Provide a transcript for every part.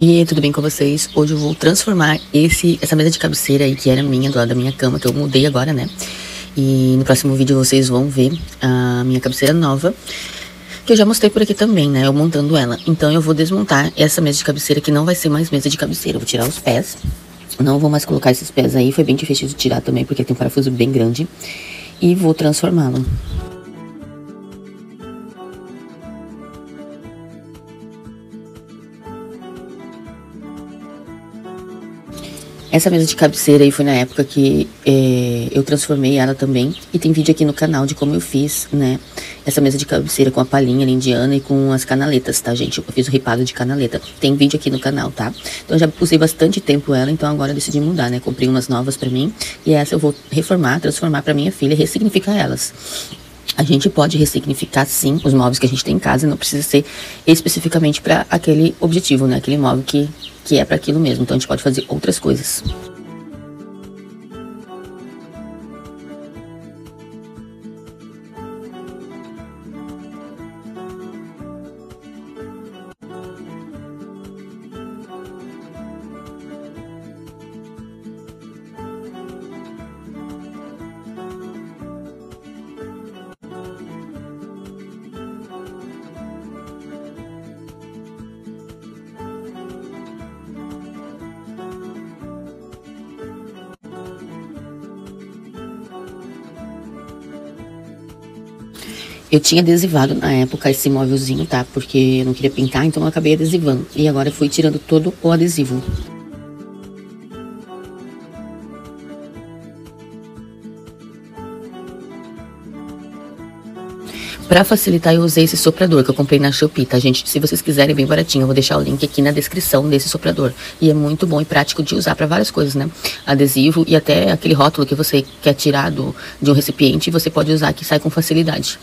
E tudo bem com vocês? Hoje eu vou transformar essa mesa de cabeceira aí, que era minha, do lado da minha cama, que eu mudei agora, né? E no próximo vídeo vocês vão ver a minha cabeceira nova, que eu já mostrei por aqui também, né? Eu montando ela. Então eu vou desmontar essa mesa de cabeceira, que não vai ser mais mesa de cabeceira. Eu vou tirar os pés. Não vou mais colocar esses pés aí, foi bem difícil de tirar também, porque tem um parafuso bem grande. E vou transformá-lo. Essa mesa de cabeceira aí foi na época que eu transformei ela também. E tem vídeo aqui no canal de como eu fiz, né? Essa mesa de cabeceira com a palhinha indiana e com as canaletas, tá, gente? Eu fiz o ripado de canaleta. Tem vídeo aqui no canal, tá? Então eu já usei bastante tempo ela, então agora eu decidi mudar, né? Comprei umas novas pra mim. E essa eu vou reformar, transformar pra minha filha e ressignificar elas. A gente pode ressignificar, sim, os móveis que a gente tem em casa, não precisa ser especificamente para aquele objetivo, né? Aquele móvel que é para aquilo mesmo. Então a gente pode fazer outras coisas. Eu tinha adesivado na época esse móvelzinho, tá? Porque eu não queria pintar, então eu acabei adesivando. E agora eu fui tirando todo o adesivo. Pra facilitar, eu usei esse soprador que eu comprei na Shopee, tá, gente? Se vocês quiserem, é bem baratinho. Eu vou deixar o link aqui na descrição desse soprador. E é muito bom e prático de usar pra várias coisas, né? Adesivo e até aquele rótulo que você quer tirar de um recipiente, você pode usar que sai com facilidade.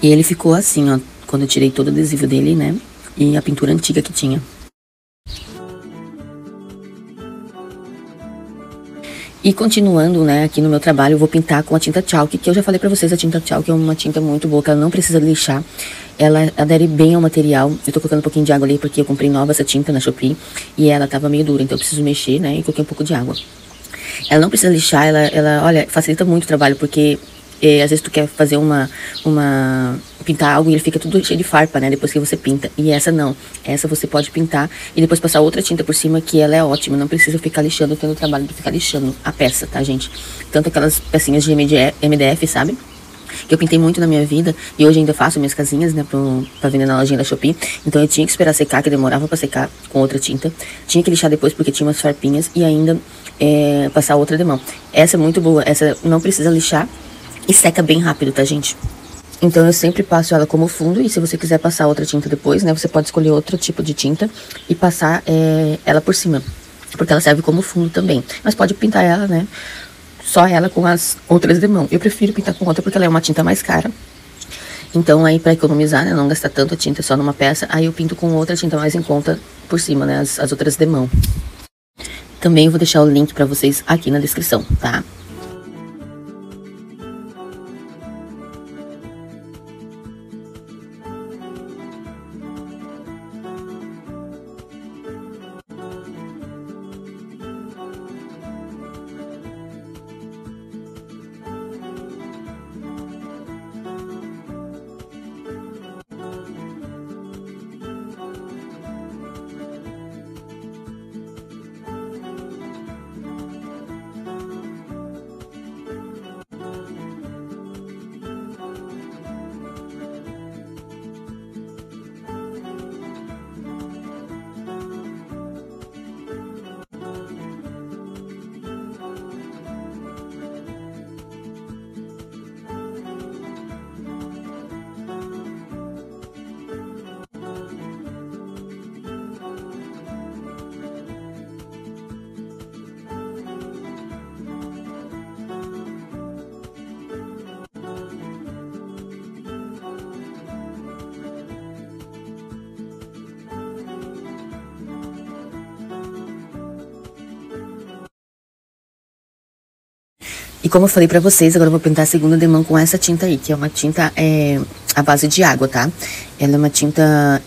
E ele ficou assim, ó, quando eu tirei todo o adesivo dele, né? E a pintura antiga que tinha. E continuando, né, aqui no meu trabalho, eu vou pintar com a tinta Chalk, que eu já falei pra vocês, a tinta Chalk é uma tinta muito boa, que ela não precisa lixar. Ela adere bem ao material. Eu tô colocando um pouquinho de água ali, porque eu comprei nova essa tinta na Shopee, e ela tava meio dura, então eu preciso mexer, né, e coloquei um pouco de água. Ela não precisa lixar, olha, facilita muito o trabalho, porque às vezes tu quer fazer pintar algo e ele fica tudo cheio de farpa, né, depois que você pinta. E essa não, essa você pode pintar e depois passar outra tinta por cima, que ela é ótima, não precisa ficar lixando, tendo o trabalho de ficar lixando a peça, tá, gente? Tanto aquelas pecinhas de MDF, sabe? Que eu pintei muito na minha vida, e hoje ainda faço minhas casinhas, né, pra vender na lojinha da Shopee. Então eu tinha que esperar secar, que demorava pra secar com outra tinta. Tinha que lixar depois porque tinha umas farpinhas, e ainda passar outra demão. Essa é muito boa, essa não precisa lixar e seca bem rápido, tá, gente? Então eu sempre passo ela como fundo, e se você quiser passar outra tinta depois, né, você pode escolher outro tipo de tinta e passar ela por cima, porque ela serve como fundo também. Mas pode pintar ela, né, só ela com as outras demão. Eu prefiro pintar com outra porque ela é uma tinta mais cara. Então aí pra economizar, né, não gastar tanta tinta só numa peça, aí eu pinto com outra tinta mais em conta por cima, né, as outras demão. Também eu vou deixar o link pra vocês aqui na descrição, tá? E como eu falei pra vocês, agora eu vou pintar a segunda demão com essa tinta aí, que é uma tinta à base de água, tá? Ela é uma tinta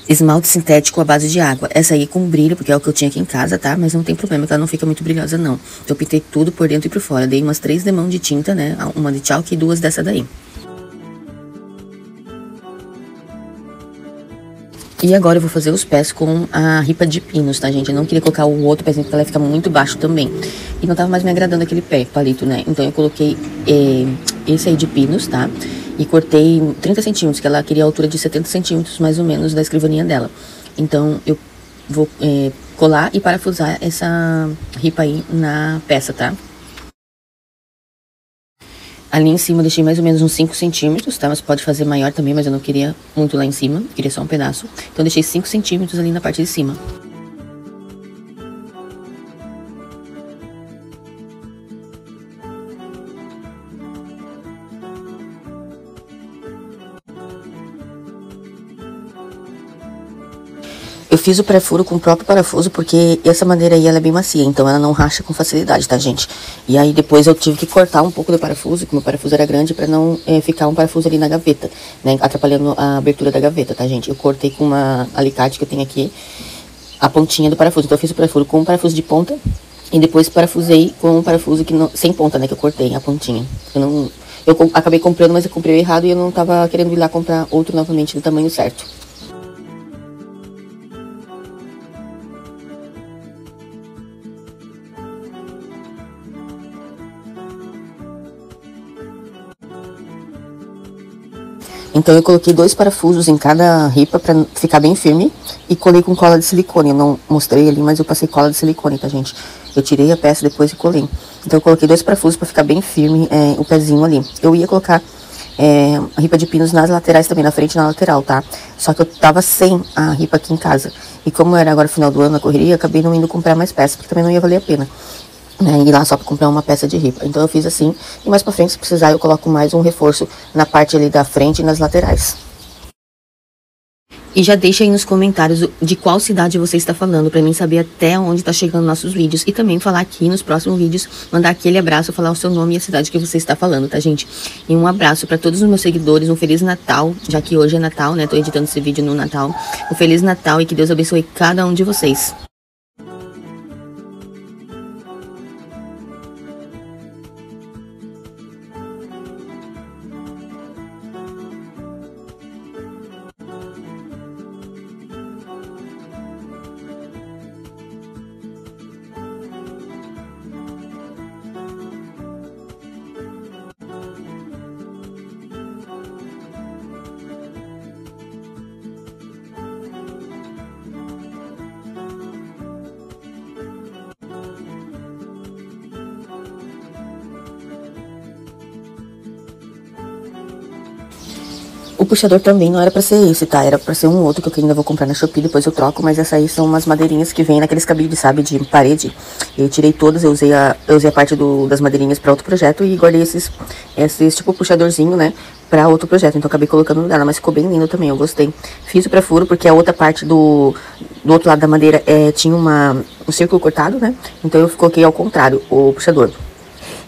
esmalte sintético à base de água. Essa aí com brilho, porque é o que eu tinha aqui em casa, tá? Mas não tem problema, que ela não fica muito brilhosa, não. Então eu pintei tudo por dentro e por fora. Dei umas 3 demãos de tinta, né? Uma de chalk e 2 dessa daí. E agora eu vou fazer os pés com a ripa de pinos, tá, gente? Eu não queria colocar o outro pezinho, porque ela fica muito baixo também. E não tava mais me agradando aquele pé, palito, né? Então eu coloquei esse aí de pinos, tá? E cortei 30 centímetros, que ela queria a altura de 70 centímetros, mais ou menos, da escrivaninha dela. Então eu vou colar e parafusar essa ripa aí na peça, tá? Ali em cima eu deixei mais ou menos uns 5 centímetros, tá? Mas pode fazer maior também, mas eu não queria muito lá em cima, queria só um pedaço. Então eu deixei 5 centímetros ali na parte de cima. Eu fiz o pré-furo com o próprio parafuso, porque essa madeira aí ela é bem macia, então ela não racha com facilidade, tá, gente? E aí depois eu tive que cortar um pouco do parafuso, que o meu parafuso era grande, pra não ficar um parafuso ali na gaveta, né? Atrapalhando a abertura da gaveta, tá, gente? Eu cortei com uma alicate que eu tenho aqui a pontinha do parafuso. Então eu fiz o pré-furo com um parafuso de ponta e depois parafusei com um parafuso que não, sem ponta, né? Que eu cortei a pontinha. Eu acabei comprando, mas eu comprei errado e eu não tava querendo ir lá comprar outro novamente do tamanho certo. Então eu coloquei 2 parafusos em cada ripa pra ficar bem firme e colei com cola de silicone. Eu não mostrei ali, mas eu passei cola de silicone, tá, gente? Eu tirei a peça depois e colei. Então eu coloquei 2 parafusos pra ficar bem firme o pezinho ali. Eu ia colocar a ripa de pinos nas laterais também, na frente e na lateral, tá? Só que eu tava sem a ripa aqui em casa. E como era agora final do ano, na correria, eu acabei não indo comprar mais peças, porque também não ia valer a pena, né, ir lá só pra comprar uma peça de ripa. Então eu fiz assim, e mais pra frente, se precisar, eu coloco mais um reforço na parte ali da frente e nas laterais. E já deixa aí nos comentários de qual cidade você está falando, pra mim saber até onde tá chegando nossos vídeos. E também falar aqui nos próximos vídeos, mandar aquele abraço, falar o seu nome e a cidade que você está falando, tá, gente? E um abraço pra todos os meus seguidores, um Feliz Natal, já que hoje é Natal, né? Tô editando esse vídeo no Natal. Um Feliz Natal e que Deus abençoe cada um de vocês. O puxador também não era pra ser esse, tá? Era pra ser um outro que eu ainda vou comprar na Shopee, depois eu troco. Mas essa aí são umas madeirinhas que vem naqueles cabides, sabe? De parede. Eu tirei todas, eu usei a parte das madeirinhas pra outro projeto e guardei esses tipo puxadorzinho, né? Pra outro projeto, então acabei colocando nela, mas ficou bem lindo também, eu gostei. Fiz o pré-furo porque a outra parte do outro lado da madeira tinha um círculo cortado, né? Então eu coloquei ao contrário, o puxador.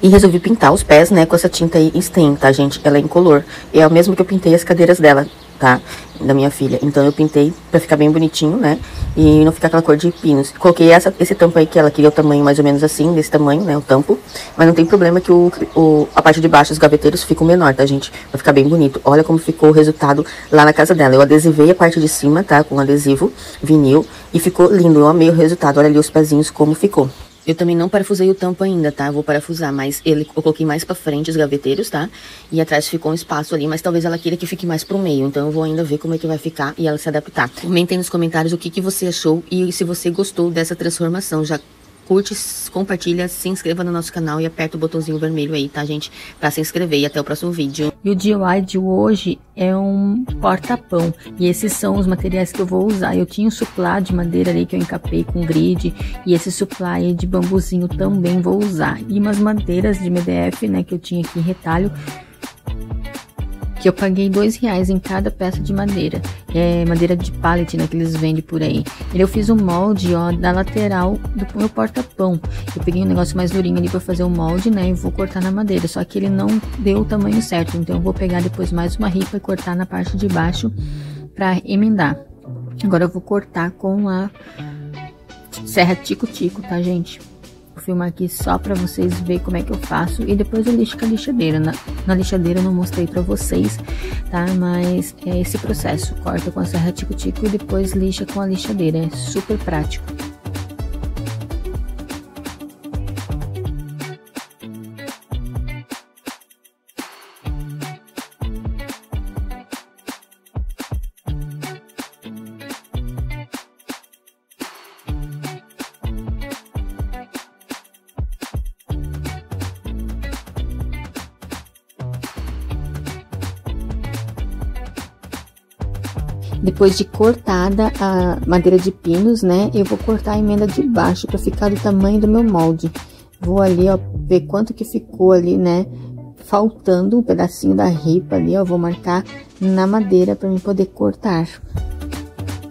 E resolvi pintar os pés, né, com essa tinta aí Stain, tá, gente? Ela é incolor. É o mesmo que eu pintei as cadeiras dela, tá? Da minha filha. Então eu pintei pra ficar bem bonitinho, né? E não ficar aquela cor de pinos. Coloquei esse tampo aí que ela queria o tamanho mais ou menos assim, desse tamanho, né? O tampo. Mas não tem problema que a parte de baixo, os gaveteiros, ficam menor, tá, gente? Vai ficar bem bonito. Olha como ficou o resultado lá na casa dela. Eu adesivei a parte de cima, tá? Com adesivo vinil. E ficou lindo. Eu amei o resultado. Olha ali os pezinhos como ficou. Eu também não parafusei o tampo ainda, tá? Eu vou parafusar, mas eu coloquei mais pra frente os gaveteiros, tá? E atrás ficou um espaço ali, mas talvez ela queira que fique mais pro meio. Então eu vou ainda ver como é que vai ficar e ela se adaptar. Comentem nos comentários o que você achou e se você gostou dessa transformação. Já curte, compartilha, se inscreva no nosso canal e aperta o botãozinho vermelho aí, tá, gente? Pra se inscrever e até o próximo vídeo. E o DIY de hoje é um porta-pão. E esses são os materiais que eu vou usar. Eu tinha um suplá de madeira ali que eu encapei com grid. E esse suplá aí de bambuzinho também vou usar. E umas madeiras de MDF, né, que eu tinha aqui em retalho, que eu paguei R$2 em cada peça de madeira. É madeira de pallet, né, que eles vendem por aí. Eu fiz um molde, ó, da lateral do meu porta-pão. Eu peguei um negócio mais durinho ali pra fazer o molde, né, e vou cortar na madeira. Só que ele não deu o tamanho certo, então eu vou pegar depois mais uma ripa e cortar na parte de baixo pra emendar. Agora eu vou cortar com a serra tico-tico, tá, gente? Vou filmar aqui só pra vocês verem como é que eu faço. E depois eu lixo com a lixadeira. Na lixadeira eu não mostrei pra vocês, tá? Mas é esse processo. Corta com a serra tico-tico e depois lixa com a lixadeira. É super prático. Depois de cortada a madeira de pinos, né, eu vou cortar a emenda de baixo para ficar do tamanho do meu molde. Vou ali, ó, ver quanto que ficou ali, né, faltando um pedacinho da ripa ali, ó, vou marcar na madeira para mim poder cortar.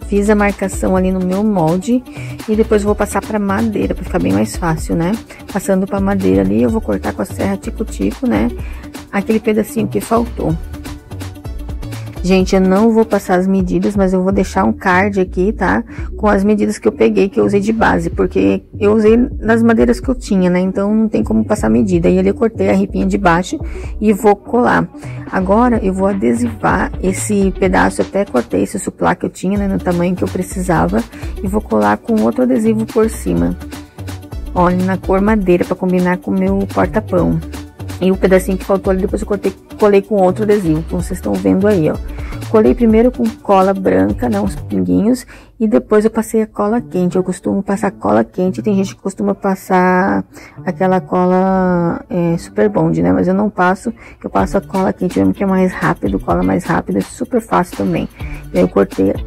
Fiz a marcação ali no meu molde e depois vou passar para madeira para ficar bem mais fácil, né? Passando para madeira ali, eu vou cortar com a serra tico-tico, né, aquele pedacinho que faltou. Gente, eu não vou passar as medidas, mas eu vou deixar um card aqui, tá? Com as medidas que eu peguei, que eu usei de base, porque eu usei nas madeiras que eu tinha, né? Então, não tem como passar medida. E ali eu cortei a ripinha de baixo e vou colar. Agora, eu vou adesivar esse pedaço, até cortei esse suplá que eu tinha, né? No tamanho que eu precisava. E vou colar com outro adesivo por cima. Olha, na cor madeira, pra combinar com o meu porta-pão. E o pedacinho que faltou ali, depois eu colei com outro adesivo, como vocês estão vendo aí, ó. Colei primeiro com cola branca, né, uns pinguinhos, e depois eu passei a cola quente. Eu costumo passar cola quente, tem gente que costuma passar aquela cola Super Bond, né, mas eu não passo, eu passo a cola quente mesmo, que é mais rápido, cola mais rápida, é super fácil também. E aí eu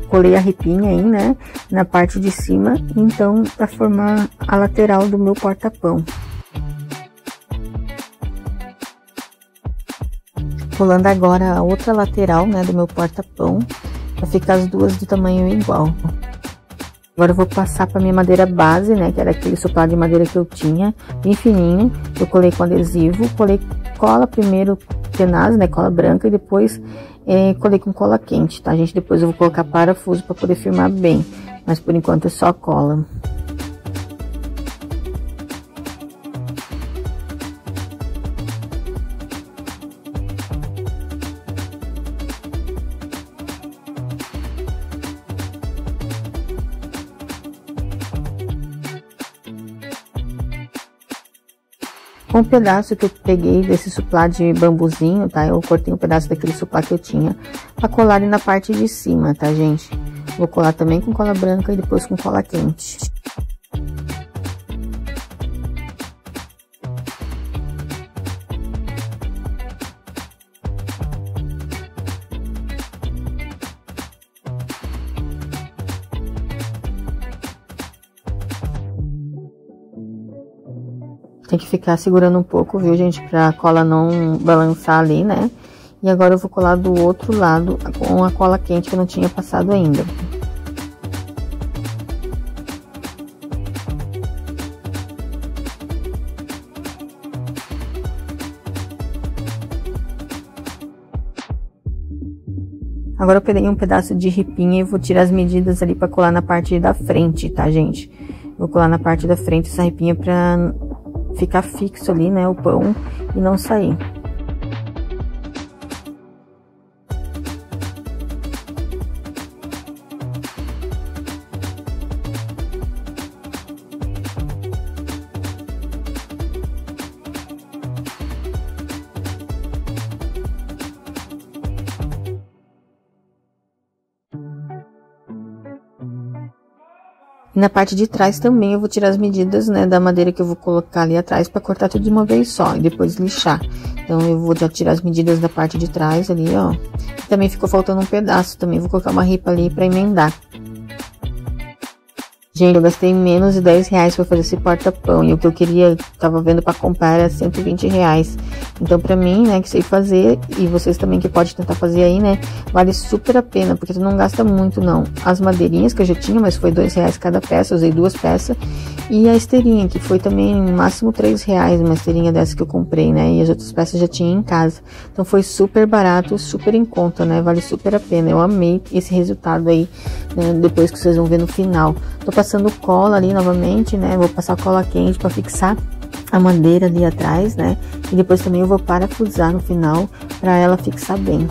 colei a ripinha aí, né, na parte de cima, então, pra formar a lateral do meu porta-pão. Colando agora a outra lateral, né, do meu porta-pão, pra ficar as duas do tamanho igual. Agora eu vou passar pra minha madeira base, né, que era aquele suplá de madeira que eu tinha, bem fininho. Eu colei com adesivo, colei cola primeiro tenaz, né, cola branca, e depois colei com cola quente, tá, gente? Depois eu vou colocar parafuso pra poder firmar bem, mas por enquanto é só cola. Com um pedaço que eu peguei desse suplá de bambuzinho, tá? Eu cortei um pedaço daquele suplá que eu tinha pra colar ali na parte de cima, tá, gente? Vou colar também com cola branca e depois com cola quente. Tem que ficar segurando um pouco, viu, gente, pra cola não balançar ali, né? E agora eu vou colar do outro lado com a cola quente que eu não tinha passado ainda. Agora eu peguei um pedaço de ripinha e vou tirar as medidas ali pra colar na parte da frente, tá, gente? Vou colar na parte da frente essa ripinha pra ficar fixo ali, né, o pão e não sair. E na parte de trás também eu vou tirar as medidas, né, da madeira que eu vou colocar ali atrás para cortar tudo de uma vez só e depois lixar. Então eu vou já tirar as medidas da parte de trás ali, ó. E também ficou faltando um pedaço, também vou colocar uma ripa ali para emendar. Gente, eu gastei menos de 10 reais pra fazer esse porta-pão. E o que eu queria, tava vendo pra comprar, era 120 reais. Então, pra mim, né, que sei fazer, e vocês também que podem tentar fazer aí, né, vale super a pena, porque tu não gasta muito, não. As madeirinhas que eu já tinha, mas foi 2 reais cada peça, eu usei 2 peças. E a esteirinha, que foi também, no máximo 3 reais, uma esteirinha dessa que eu comprei, né, e as outras peças já tinha em casa. Então, foi super barato, super em conta, né, vale super a pena. Eu amei esse resultado aí, né, depois que vocês vão ver no final. Tô passando cola ali novamente, né? Vou passar cola quente para fixar a madeira ali atrás, né? E depois também eu vou parafusar no final para ela fixar bem.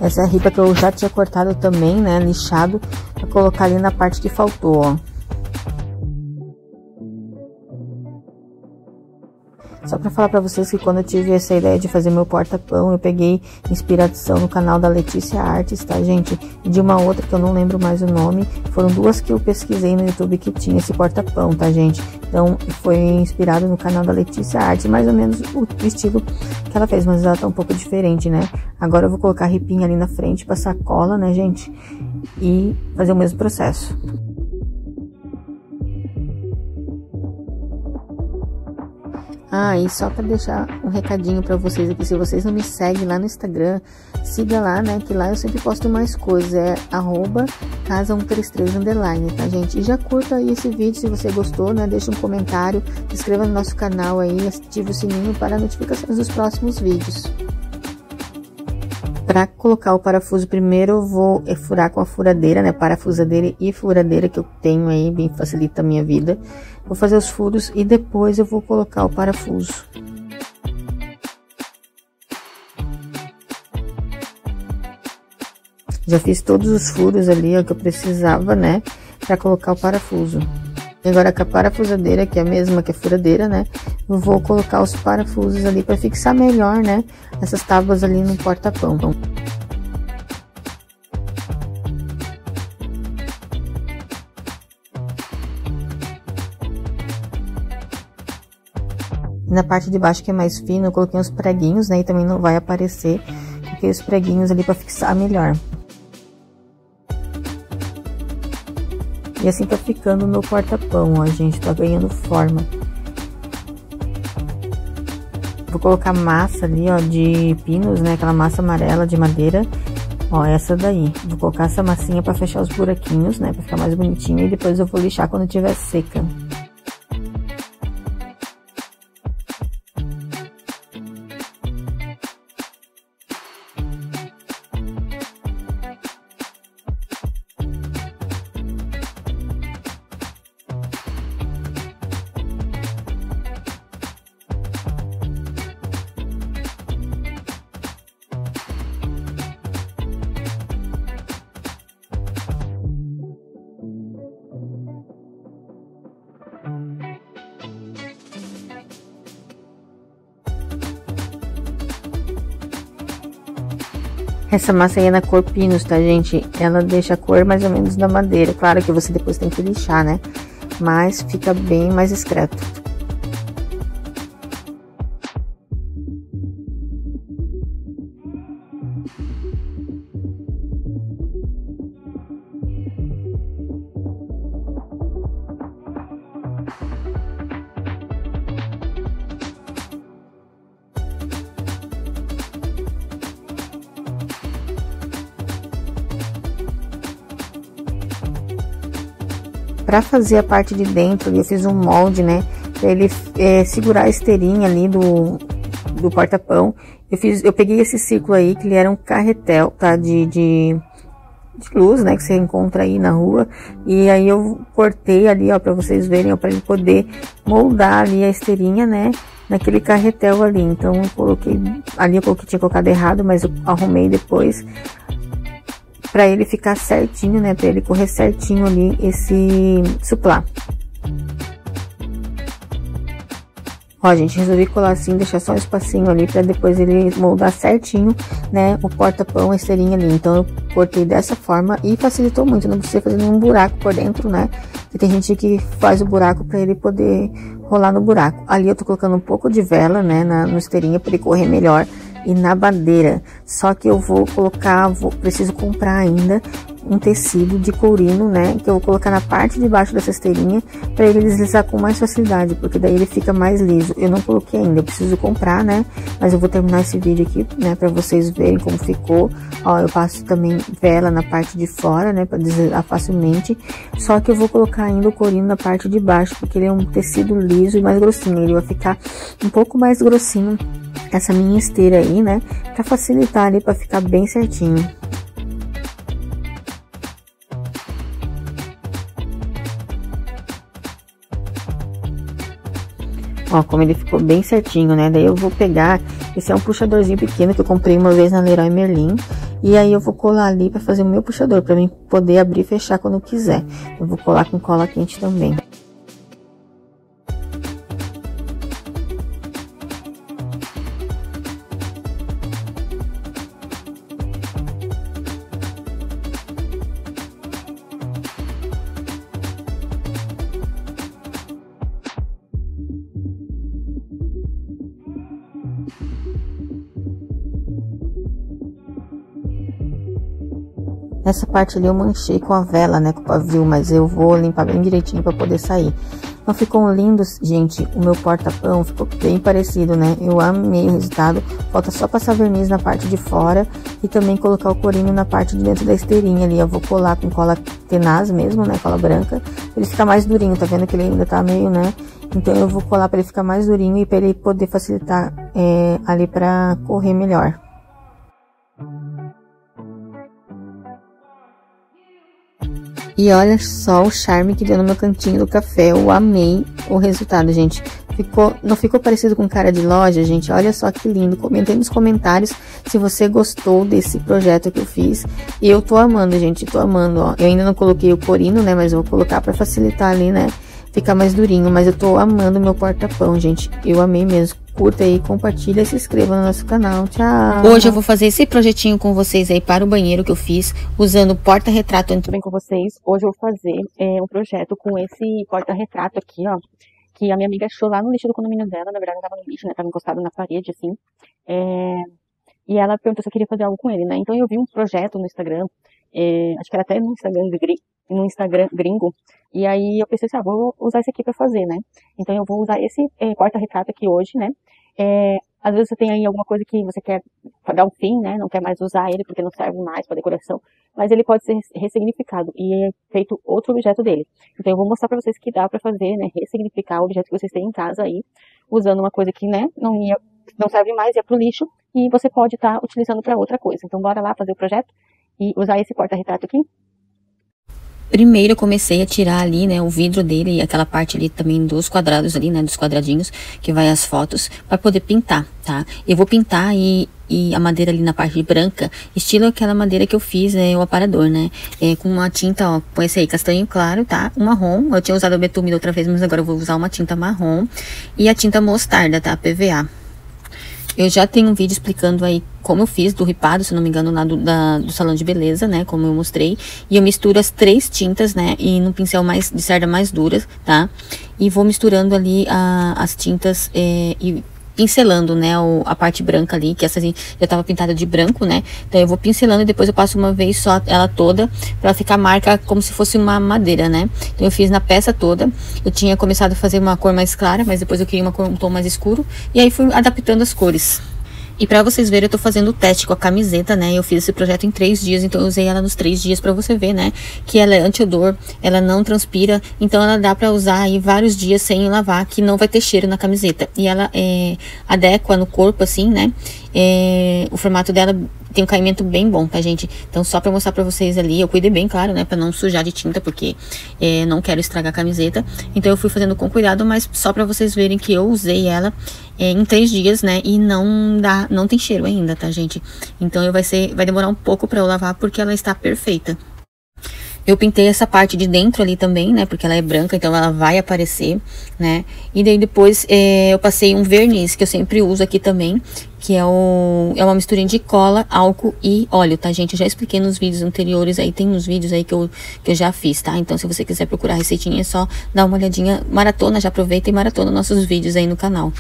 Essa é a ripa que eu já tinha cortado também, né, lixado, pra colocar ali na parte que faltou, ó. Só pra falar pra vocês que quando eu tive essa ideia de fazer meu porta-pão, eu peguei inspiração no canal da Letícia Artes, tá, gente? E de uma outra que eu não lembro mais o nome. Foram 2 que eu pesquisei no YouTube que tinha esse porta-pão, tá, gente? Então, foi inspirado no canal da Letícia Artes, mais ou menos o estilo que ela fez, mas ela tá um pouco diferente, né? Agora eu vou colocar a ripinha ali na frente, passar cola, né, gente? E fazer o mesmo processo. Ah, e só para deixar um recadinho para vocês aqui, se vocês não me seguem lá no Instagram, siga lá, né, que lá eu sempre posto mais coisas, é @casa133_, tá, gente? E já curta aí esse vídeo se você gostou, né, deixa um comentário, se inscreva no nosso canal aí, ative o sininho para notificações dos próximos vídeos. Para colocar o parafuso, primeiro eu vou furar com a furadeira, né, parafusadeira e furadeira que eu tenho aí, bem facilita a minha vida. Vou fazer os furos e depois eu vou colocar o parafuso. Já fiz todos os furos ali, ó, que eu precisava, né, para colocar o parafuso. E agora com a parafusadeira, que é a mesma que a furadeira, né, eu vou colocar os parafusos ali para fixar melhor, né, essas tábuas ali no porta-pão. Na parte de baixo, que é mais fino, eu coloquei uns preguinhos, né, e também não vai aparecer, coloquei os preguinhos ali para fixar melhor. E assim tá ficando o meu porta-pão, ó, gente, tá ganhando forma. Vou colocar massa ali, ó, de pinos, né, aquela massa amarela de madeira, ó, essa daí. Vou colocar essa massinha pra fechar os buraquinhos, né, pra ficar mais bonitinho, e depois eu vou lixar quando estiver seca. Essa massa aí é na cor Pinus, tá, gente? Ela deixa a cor mais ou menos da madeira. Claro que você depois tem que lixar, né? Mas fica bem mais discreto. Para fazer a parte de dentro, eu fiz um molde, né? Pra ele segurar a esteirinha ali do porta-pão. Eu peguei esse círculo aí, que ele era um carretel, tá? De luz, né? Que você encontra aí na rua. E aí eu cortei ali, ó, pra vocês verem, ó, pra ele poder moldar ali a esteirinha, né? Naquele carretel ali. Então eu coloquei, ali eu coloquei, tinha colocado errado, mas eu arrumei depois. Pra ele ficar certinho, né? Pra ele correr certinho ali esse suplá. Ó, gente, resolvi colar assim, deixar só um espacinho ali pra depois ele moldar certinho, né? O porta-pão, a esteirinha ali. Então eu cortei dessa forma e facilitou muito. Não precisa fazer nenhum buraco por dentro, né? E tem gente que faz o buraco pra ele poder rolar no buraco. Ali eu tô colocando um pouco de vela, né? No esteirinha pra ele correr melhor. E na bandeira, só que eu vou colocar, preciso comprar ainda um tecido de courino, né, que eu vou colocar na parte de baixo dessa esteirinha, para ele deslizar com mais facilidade, porque daí ele fica mais liso. Eu não coloquei ainda, eu preciso comprar, né, mas eu vou terminar esse vídeo aqui, né, para vocês verem como ficou. Ó, eu passo também vela na parte de fora, né, para deslizar facilmente, só que eu vou colocar ainda o courino na parte de baixo, porque ele é um tecido liso e mais grossinho, ele vai ficar um pouco mais grossinho, essa minha esteira aí, né, para facilitar ali, para ficar bem certinho. Ó, como ele ficou bem certinho, né? Daí eu vou pegar, esse é um puxadorzinho pequeno que eu comprei uma vez na Leroy Merlin. E aí eu vou colar ali pra fazer o meu puxador, pra mim poder abrir e fechar quando eu quiser. Eu vou colar com cola quente também. Essa parte ali eu manchei com a vela, né, com o pavio, mas eu vou limpar bem direitinho pra poder sair. Não ficou lindo, gente, o meu porta-pão ficou bem parecido, né, eu amei o resultado. Falta só passar verniz na parte de fora e também colocar o corinho na parte de dentro da esteirinha ali. Eu vou colar com cola tenaz mesmo, né, cola branca, pra ele ficar mais durinho, tá vendo que ele ainda tá meio, né, então eu vou colar pra ele ficar mais durinho e pra ele poder facilitar ali pra correr melhor. E olha só o charme que deu no meu cantinho do café. Eu amei o resultado, gente. Não ficou parecido com cara de loja, gente? Olha só que lindo. Comentem nos comentários se você gostou desse projeto que eu fiz. E eu tô amando, gente. Tô amando, ó. Eu ainda não coloquei o corino, né? Mas eu vou colocar pra facilitar ali, né? Ficar mais durinho. Mas eu tô amando meu porta-pão, gente. Eu amei mesmo. Curta aí, compartilha e se inscreva no nosso canal. Tchau! Hoje eu vou fazer esse projetinho com vocês aí para o banheiro que eu fiz, usando porta-retrato. Tudo bem com vocês? Hoje eu vou fazer um projeto com esse porta-retrato aqui, ó. Que a minha amiga achou lá no lixo do condomínio dela. Na verdade, não tava no lixo, né? Tava encostado na parede, assim. E ela perguntou se eu queria fazer algo com ele, né? Então eu vi um projeto no Instagram. Acho que era até no Instagram gringo. E aí eu pensei assim, vou usar esse aqui pra fazer, né? Então eu vou usar esse porta-retrato aqui hoje, né? Às vezes você tem aí alguma coisa que você quer dar um fim, né? Não quer mais usar ele porque não serve mais para decoração. Mas ele pode ser ressignificado e é feito outro objeto dele. Então eu vou mostrar pra vocês que dá pra fazer, né? Ressignificar o objeto que vocês têm em casa aí. Usando uma coisa que, né? Não serve mais, ia pro lixo. E você pode estar utilizando pra outra coisa. Então bora lá fazer o projeto e usar esse porta-retrato aqui. Primeiro eu comecei a tirar ali, né, o vidro dele e aquela parte ali também dos quadrados ali, né, dos quadradinhos que vai as fotos, para poder pintar, tá? Eu vou pintar e a madeira ali na parte branca, estilo aquela madeira que eu fiz, o aparador, né? Com uma tinta, ó, com esse aí, castanho claro, tá? Um marrom, eu tinha usado o betume da outra vez, mas agora eu vou usar uma tinta marrom e a tinta mostarda, tá? PVA. Eu já tenho um vídeo explicando aí como eu fiz do ripado, se não me engano, lá do salão de beleza, né? Como eu mostrei. E eu misturo as 3 tintas, né? E no pincel de cerda mais dura, tá? E vou misturando ali as tintas e pincelando, né, a parte branca ali, que essa já tava pintada de branco, né, então eu vou pincelando e depois eu passo uma vez só ela toda, pra ficar marca como se fosse uma madeira, né, então eu fiz na peça toda. Eu tinha começado a fazer uma cor mais clara, mas depois eu queria um tom mais escuro, e aí fui adaptando as cores. E pra vocês verem, eu tô fazendo o teste com a camiseta, né? Eu fiz esse projeto em 3 dias, então eu usei ela nos 3 dias pra você ver, né? Que ela é anti-odor, ela não transpira, então ela dá pra usar aí vários dias sem lavar, que não vai ter cheiro na camiseta. E ela adequa no corpo, assim, né? O formato dela tem um caimento bem bom, tá, gente? Então, só pra mostrar pra vocês ali, eu cuidei bem, claro, né? Pra não sujar de tinta, porque não quero estragar a camiseta. Então, eu fui fazendo com cuidado, mas só pra vocês verem que eu usei ela em 3 dias, né? E não tem cheiro ainda, tá, gente? Então, vai demorar um pouco pra eu lavar, porque ela está perfeita. Eu pintei essa parte de dentro ali também, né? Porque ela é branca, então ela vai aparecer, né? E daí depois eu passei um verniz, que eu sempre uso aqui também, que é uma misturinha de cola, álcool e óleo, tá, gente? Eu já expliquei nos vídeos anteriores, aí tem uns vídeos aí que eu já fiz, tá? Então, se você quiser procurar a receitinha, é só dar uma olhadinha, maratona, já aproveita e maratona nossos vídeos aí no canal.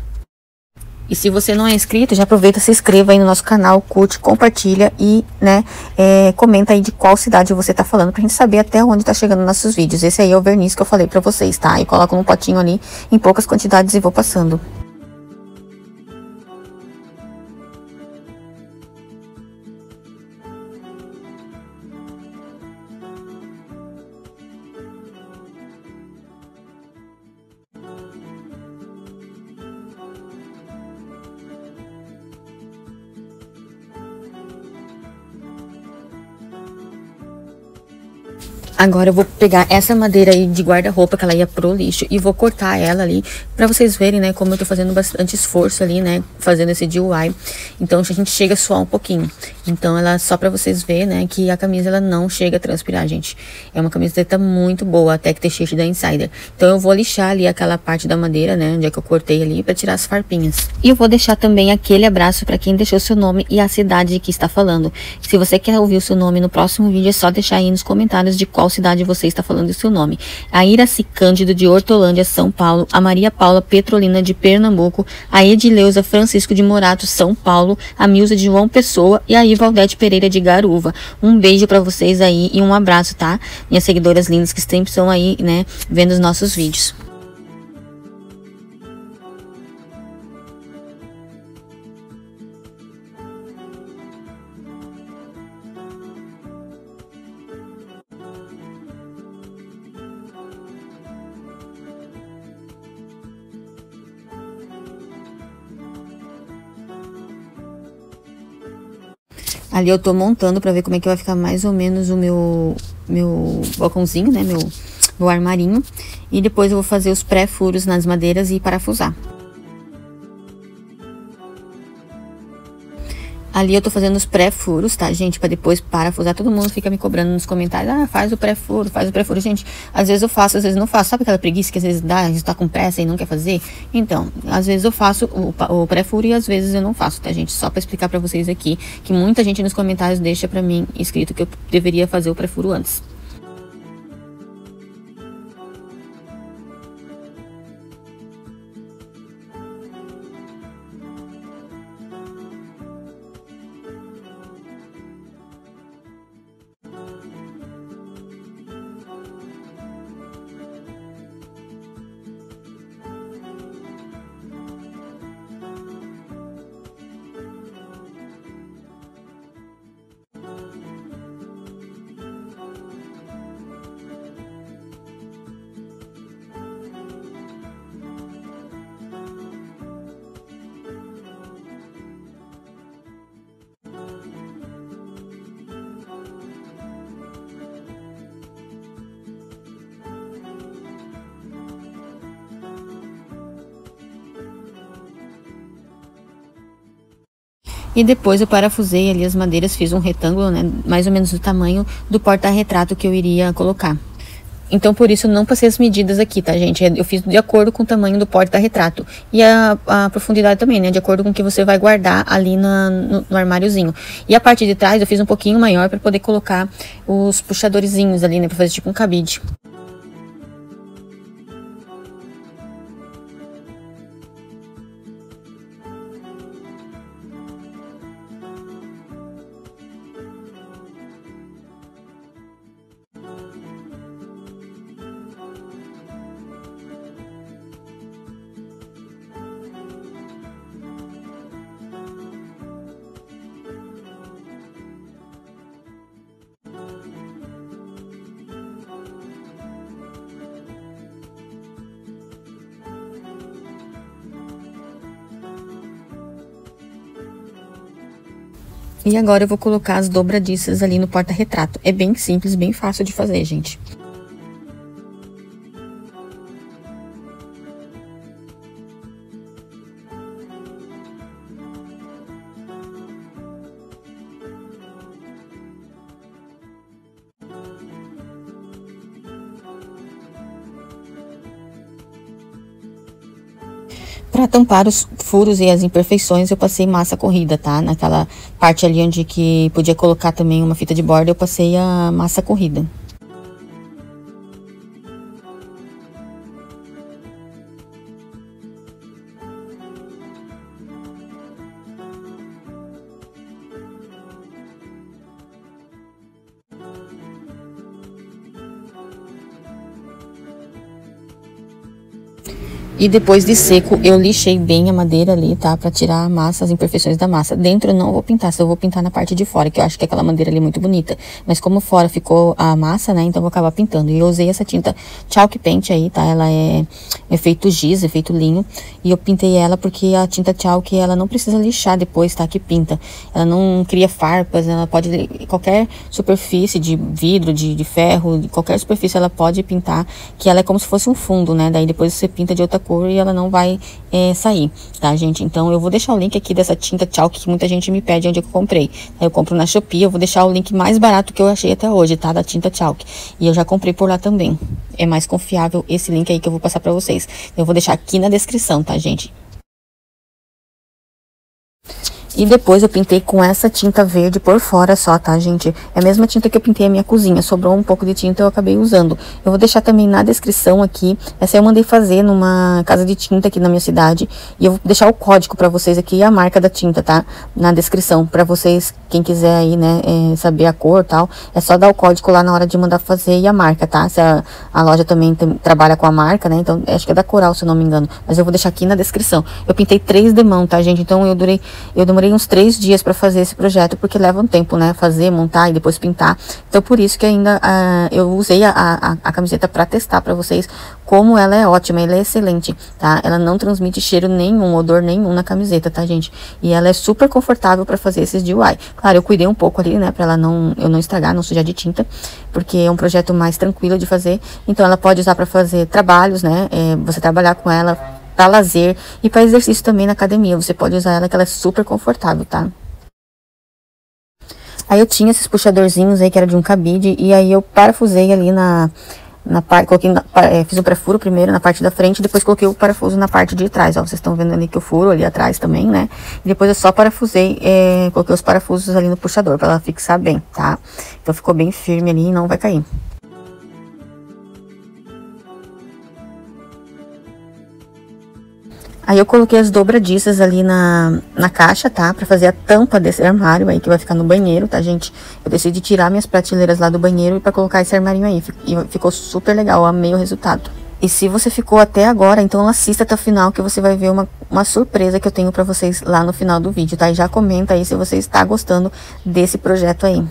E se você não é inscrito, já aproveita, se inscreva aí no nosso canal, curte, compartilha e, né, comenta aí de qual cidade você tá falando, pra gente saber até onde tá chegando nossos vídeos. Esse aí é o verniz que eu falei pra vocês, tá? Eu coloco num potinho ali, em poucas quantidades e vou passando. Agora eu vou pegar essa madeira aí de guarda-roupa, que ela ia pro lixo, e vou cortar ela ali, pra vocês verem, né, como eu tô fazendo bastante esforço ali, né, fazendo esse DIY. Então, a gente chega a suar um pouquinho. Então, ela, só pra vocês verem, né, que a camisa, ela não chega a transpirar, gente. É uma camiseta muito boa, até que T-shirt da Insider. Então, eu vou lixar ali aquela parte da madeira, né, onde é que eu cortei ali, pra tirar as farpinhas. E eu vou deixar também aquele abraço pra quem deixou seu nome e a cidade que está falando. Se você quer ouvir o seu nome no próximo vídeo, é só deixar aí nos comentários de qual cidade você está falando o seu nome. A Iraci Cândido de Hortolândia, São Paulo, a Maria Paula Petrolina de Pernambuco, a Edileuza Francisco de Morato, São Paulo, a Milza de João Pessoa e a Ivaldete Pereira de Garuva. Um beijo pra vocês aí e um abraço, tá? Minhas seguidoras lindas que sempre estão aí, né, vendo os nossos vídeos. Ali eu tô montando pra ver como é que vai ficar mais ou menos o meu balcãozinho, né, meu armarinho. E depois eu vou fazer os pré-furos nas madeiras e parafusar. Ali eu tô fazendo os pré-furos, tá, gente? Pra depois parafusar. Todo mundo fica me cobrando nos comentários. Ah, faz o pré-furo, faz o pré-furo. Gente, às vezes eu faço, às vezes não faço. Sabe aquela preguiça que às vezes dá, a gente tá com pressa e não quer fazer? Então, às vezes eu faço o pré-furo e às vezes eu não faço, tá, gente? Só pra explicar pra vocês aqui, que muita gente nos comentários deixa pra mim escrito que eu deveria fazer o pré-furo antes. E depois eu parafusei ali as madeiras, fiz um retângulo, né, mais ou menos do tamanho do porta-retrato que eu iria colocar. Então, por isso, eu não passei as medidas aqui, tá, gente? Eu fiz de acordo com o tamanho do porta-retrato. E a profundidade também, né? De acordo com o que você vai guardar ali no armáriozinho. E a parte de trás, eu fiz um pouquinho maior para poder colocar os puxadorzinhos ali, né? Pra fazer tipo um cabide. E agora eu vou colocar as dobradiças ali no porta-retrato. É bem simples, bem fácil de fazer, gente. Para tampar os furos e as imperfeições, eu passei massa corrida, tá? Naquela parte ali onde que podia colocar também uma fita de borda, eu passei a massa corrida. E depois de seco, eu lixei bem a madeira ali, tá? Pra tirar a massa, as imperfeições da massa. Dentro eu não vou pintar, só vou pintar na parte de fora, que eu acho que aquela madeira ali é muito bonita. Mas como fora ficou a massa, né? Então eu vou acabar pintando. E eu usei essa tinta Chalk Paint aí, tá? Ela é efeito giz, efeito linho. E eu pintei ela porque a tinta Chalk, ela não precisa lixar depois, tá? Que pinta. Ela não cria farpas, ela pode... Qualquer superfície de vidro, de ferro, de qualquer superfície ela pode pintar. Que ela é como se fosse um fundo, né? Daí depois você pinta de outra cor e ela não vai sair, tá, gente? Então eu vou deixar o link aqui dessa tinta Chalk que muita gente me pede onde eu comprei. Eu compro na Shopee, eu vou deixar o link mais barato que eu achei até hoje, tá? Da tinta Chalk. E eu já comprei por lá também. É mais confiável esse link aí que eu vou passar pra vocês. Eu vou deixar aqui na descrição, tá, gente? E depois eu pintei com essa tinta verde por fora só, tá, gente? É a mesma tinta que eu pintei a minha cozinha. Sobrou um pouco de tinta, eu acabei usando. Eu vou deixar também na descrição aqui. Essa eu mandei fazer numa casa de tinta aqui na minha cidade. E eu vou deixar o código pra vocês aqui e a marca da tinta, tá? Na descrição. Pra vocês, quem quiser aí, né, saber a cor e tal. É só dar o código lá na hora de mandar fazer e a marca, tá? Se a loja também trabalha com a marca, né? Então, acho que é da Coral, se eu não me engano. Mas eu vou deixar aqui na descrição. Eu pintei 3 demão, tá, gente? Então, eu demorei uns 3 dias para fazer esse projeto, porque leva um tempo, né? Fazer, montar e depois pintar. Então, por isso que ainda eu usei a camiseta para testar para vocês como ela é ótima, ela é excelente, tá? Ela não transmite cheiro nenhum, odor nenhum na camiseta, tá, gente? E ela é super confortável para fazer esses DIY. Claro, eu cuidei um pouco ali, né? Para eu não estragar, não sujar de tinta, porque é um projeto mais tranquilo de fazer. Então, ela pode usar para fazer trabalhos, né? Você trabalhar com ela para lazer e para exercício também na academia. Você pode usar ela, que ela é super confortável, tá? Aí eu tinha esses puxadorzinhos aí que era de um cabide, e aí eu parafusei ali na parte, fiz o pré-furo primeiro na parte da frente, depois coloquei o parafuso na parte de trás, ó, vocês estão vendo ali que eu furo ali atrás também, né? E depois eu só parafusei, coloquei os parafusos ali no puxador para ela fixar bem, tá? Então ficou bem firme ali e não vai cair. Aí eu coloquei as dobradiças ali na caixa, tá? Pra fazer a tampa desse armário aí que vai ficar no banheiro, tá, gente? Eu decidi tirar minhas prateleiras lá do banheiro e pra colocar esse armarinho aí. E ficou super legal, eu amei o resultado. E se você ficou até agora, então assista até o final que você vai ver uma surpresa que eu tenho pra vocês lá no final do vídeo, tá? E já comenta aí se você está gostando desse projeto aí.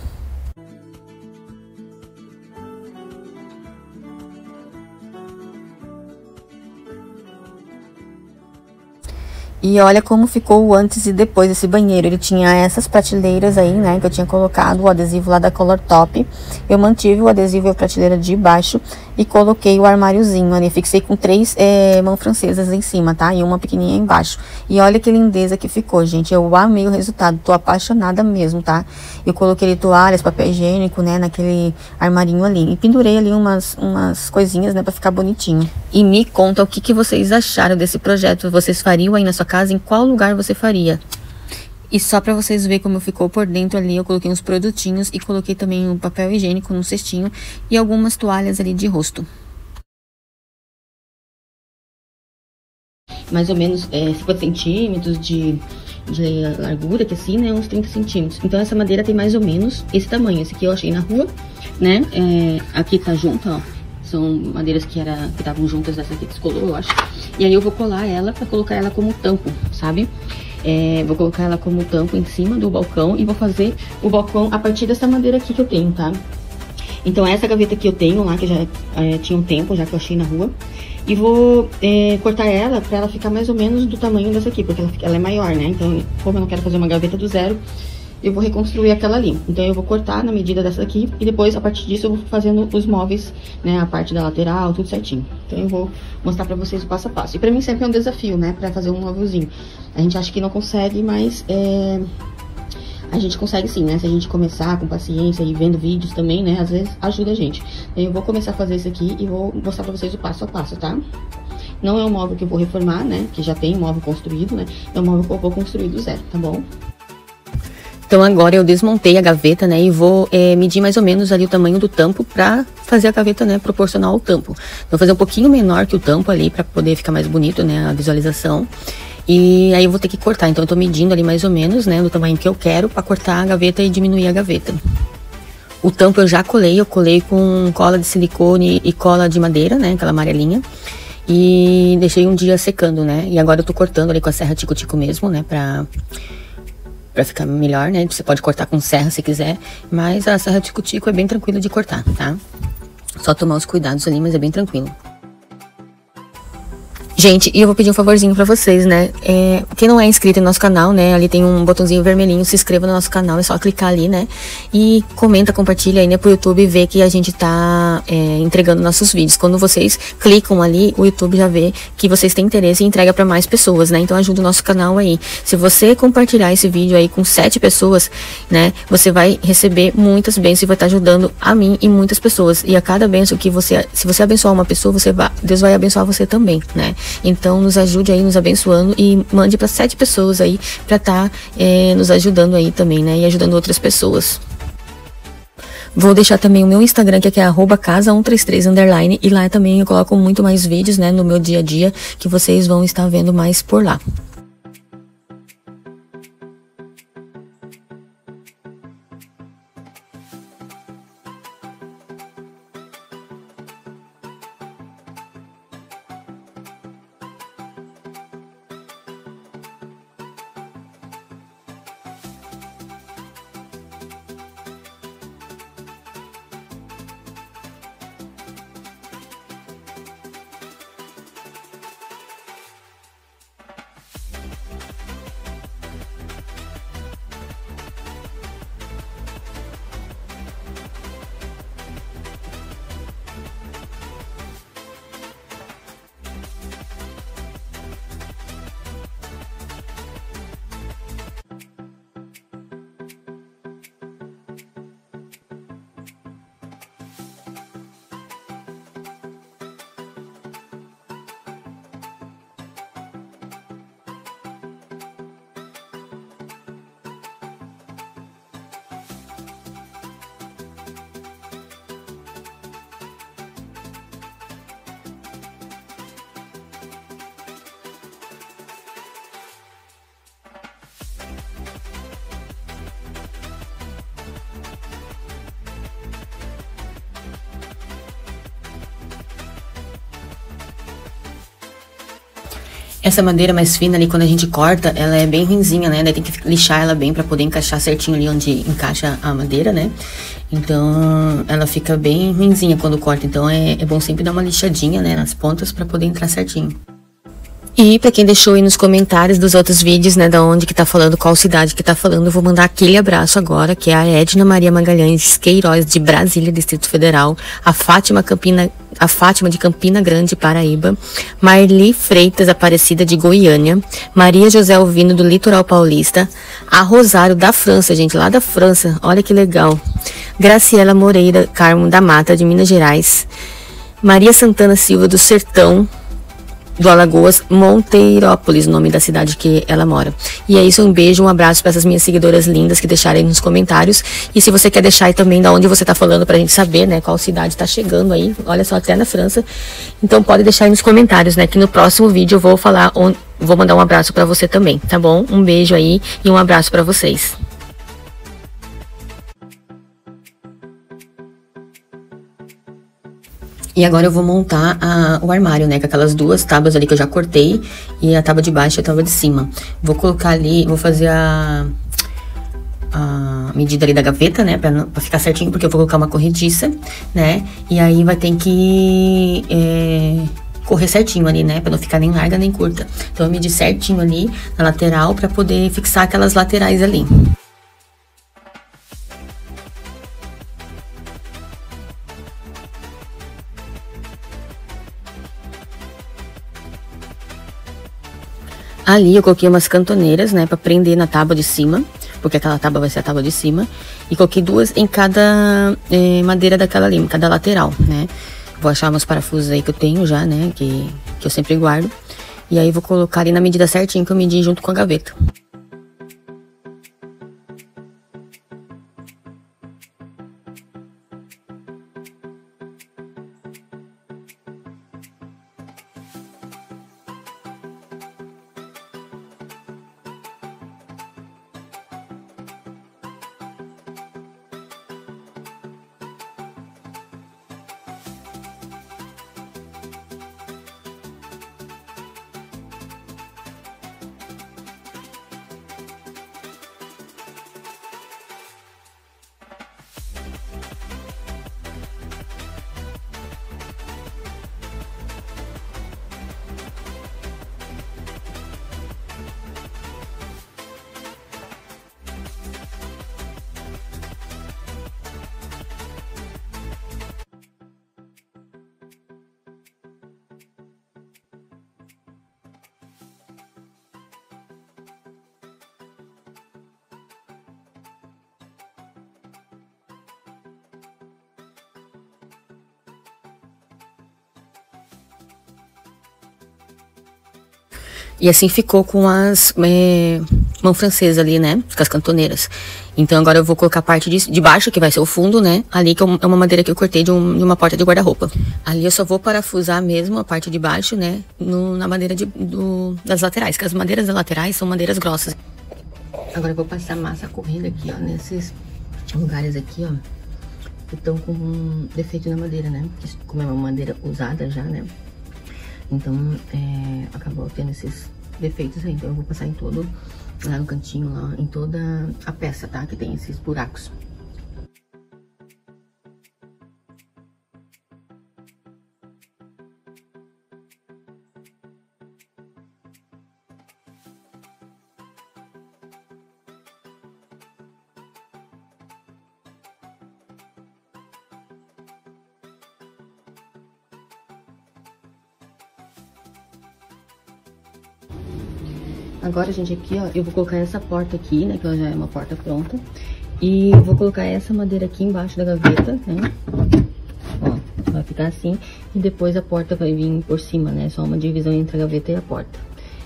E olha como ficou o antes e depois desse banheiro. Ele tinha essas prateleiras aí, né, que eu tinha colocado o adesivo lá da Color Top. Eu mantive o adesivo e a prateleira de baixo e coloquei o armáriozinho ali. Fixei com 3 mãos francesas em cima, tá? E uma pequenininha embaixo. E olha que lindeza que ficou, gente. Eu amei o resultado, tô apaixonada mesmo, tá? Eu coloquei ali toalhas, papel higiênico, né, naquele armarinho ali. E pendurei ali umas coisinhas, né, pra ficar bonitinho. E me conta o que vocês acharam desse projeto. Vocês fariam aí na sua casa? Em qual lugar você faria? E só pra vocês verem como ficou por dentro ali, eu coloquei uns produtinhos e coloquei também um papel higiênico no cestinho e algumas toalhas ali de rosto. Mais ou menos 50 centímetros de largura, que assim, né, uns 30 centímetros. Então essa madeira tem mais ou menos esse tamanho. Esse aqui eu achei na rua, né, aqui tá junto, ó. São madeiras que estavam juntas, essa aqui descolou, eu acho. E aí eu vou colar ela pra colocar ela como tampo, sabe? Vou colocar ela como tampo em cima do balcão e vou fazer o balcão a partir dessa madeira aqui que eu tenho, tá? Então essa gaveta que eu tenho lá, que já tinha um tempo, já que eu achei na rua. E vou cortar ela pra ela ficar mais ou menos do tamanho dessa aqui, porque ela é maior, né? Então, como eu não quero fazer uma gaveta do zero, eu vou reconstruir aquela ali. Então eu vou cortar na medida dessa aqui e depois, a partir disso, eu vou fazendo os móveis, né? A parte da lateral, tudo certinho. Então eu vou mostrar pra vocês o passo a passo. E pra mim sempre é um desafio, né? Pra fazer um móvelzinho. A gente acha que não consegue, mas a gente consegue sim, né? Se a gente começar com paciência e vendo vídeos também, né? Às vezes ajuda a gente. Então, eu vou começar a fazer isso aqui e vou mostrar pra vocês o passo a passo, tá? Não é um móvel que eu vou reformar, né? Que já tem um móvel construído, né? É um móvel que eu vou construir do zero, tá bom? Então agora eu desmontei a gaveta, né, e vou medir mais ou menos ali o tamanho do tampo pra fazer a gaveta, né, proporcional ao tampo. Então vou fazer um pouquinho menor que o tampo ali pra poder ficar mais bonito, né, a visualização. E aí eu vou ter que cortar, então eu tô medindo ali mais ou menos, né, do tamanho que eu quero pra cortar a gaveta e diminuir a gaveta. O tampo eu já colei, com cola de silicone e cola de madeira, né, aquela amarelinha. E deixei um dia secando, né, e agora eu tô cortando ali com a serra tico-tico mesmo, né, pra ficar melhor, né? Você pode cortar com serra se quiser, mas a serra tico-tico é bem tranquila de cortar, tá? Só tomar os cuidados ali, mas é bem tranquilo. Gente, e eu vou pedir um favorzinho pra vocês, né? Quem não é inscrito no nosso canal, né? Ali tem um botãozinho vermelhinho, se inscreva no nosso canal, é só clicar ali, né? E comenta, compartilha aí, né, pro YouTube ver que a gente tá entregando nossos vídeos. Quando vocês clicam ali, o YouTube já vê que vocês têm interesse e entrega pra mais pessoas, né? Então ajuda o nosso canal aí. Se você compartilhar esse vídeo aí com 7 pessoas, né? Você vai receber muitas bênçãos e vai estar ajudando a mim e muitas pessoas. E a cada bênção que se você abençoar uma pessoa, Deus vai abençoar você também, né? Então nos ajude aí, nos abençoando e mande para 7 pessoas aí para estar nos ajudando aí também, né? E ajudando outras pessoas. Vou deixar também o meu Instagram, que é @casa133_, e lá também eu coloco muito mais vídeos, né, no meu dia a dia, que vocês vão estar vendo mais por lá. Essa madeira mais fina ali, quando a gente corta, ela é bem ruinzinha, né? Daí tem que lixar ela bem pra poder encaixar certinho ali onde encaixa a madeira, né? Então, ela fica bem ruinzinha quando corta. Então, é bom sempre dar uma lixadinha, né, nas pontas pra poder entrar certinho. E pra quem deixou aí nos comentários dos outros vídeos, né, da onde que tá falando, qual cidade que tá falando, eu vou mandar aquele abraço agora, que é a Edna Maria Magalhães Queiroz, de Brasília, Distrito Federal, a Fátima de Campina Grande, Paraíba, Marli Freitas Aparecida de Goiânia, Maria José Alvino do Litoral Paulista, a Rosário da França, gente, lá da França, olha que legal, Graciela Moreira Carmo da Mata, de Minas Gerais, Maria Santana Silva do Sertão, do Alagoas, Monteirópolis, o nome da cidade que ela mora. E é isso, um beijo, um abraço para essas minhas seguidoras lindas que deixaram aí nos comentários. E se você quer deixar aí também da onde você tá falando pra gente saber, né, qual cidade tá chegando aí, olha só, até na França. Então pode deixar aí nos comentários, né, que no próximo vídeo eu vou falar, vou mandar um abraço pra você também, tá bom? Um beijo aí e um abraço pra vocês. E agora eu vou montar o armário, né, com aquelas duas tábuas ali que eu já cortei, e a tábua de baixo e a tábua de cima. Vou colocar ali, vou fazer a medida ali da gaveta, né, pra ficar certinho, porque eu vou colocar uma corrediça, né, e aí vai ter que correr certinho ali, né, pra não ficar nem larga nem curta. Então eu medi certinho ali na lateral pra poder fixar aquelas laterais ali. Ali eu coloquei umas cantoneiras, né, pra prender na tábua de cima, porque aquela tábua vai ser a tábua de cima. E coloquei duas em cada madeira daquela ali, em cada lateral, né. Vou achar umas parafusos aí que eu tenho já, né, que eu sempre guardo. E aí vou colocar ali na medida certinho que eu medi junto com a gaveta. E assim ficou com as mão francesa ali, né? Com as cantoneiras. Então agora eu vou colocar a parte de baixo, que vai ser o fundo, né? Ali que é uma madeira que eu cortei de uma porta de guarda-roupa. Ali eu só vou parafusar mesmo a parte de baixo, né? Na madeira das laterais, que as madeiras das laterais são madeiras grossas. Agora eu vou passar massa corrida aqui, ó, nesses lugares aqui, ó, que estão com defeito na madeira, né? Como é uma madeira usada já, né? Então, acabou tendo esses defeitos aí. Então eu vou passar em todo, lá no cantinho, lá, em toda a peça, tá? Que tem esses buracos. Agora, gente, aqui, ó, eu vou colocar essa porta aqui, né, que ela já é uma porta pronta. E vou colocar essa madeira aqui embaixo da gaveta, né. Ó, vai ficar assim. E depois a porta vai vir por cima, né, só uma divisão entre a gaveta e a porta.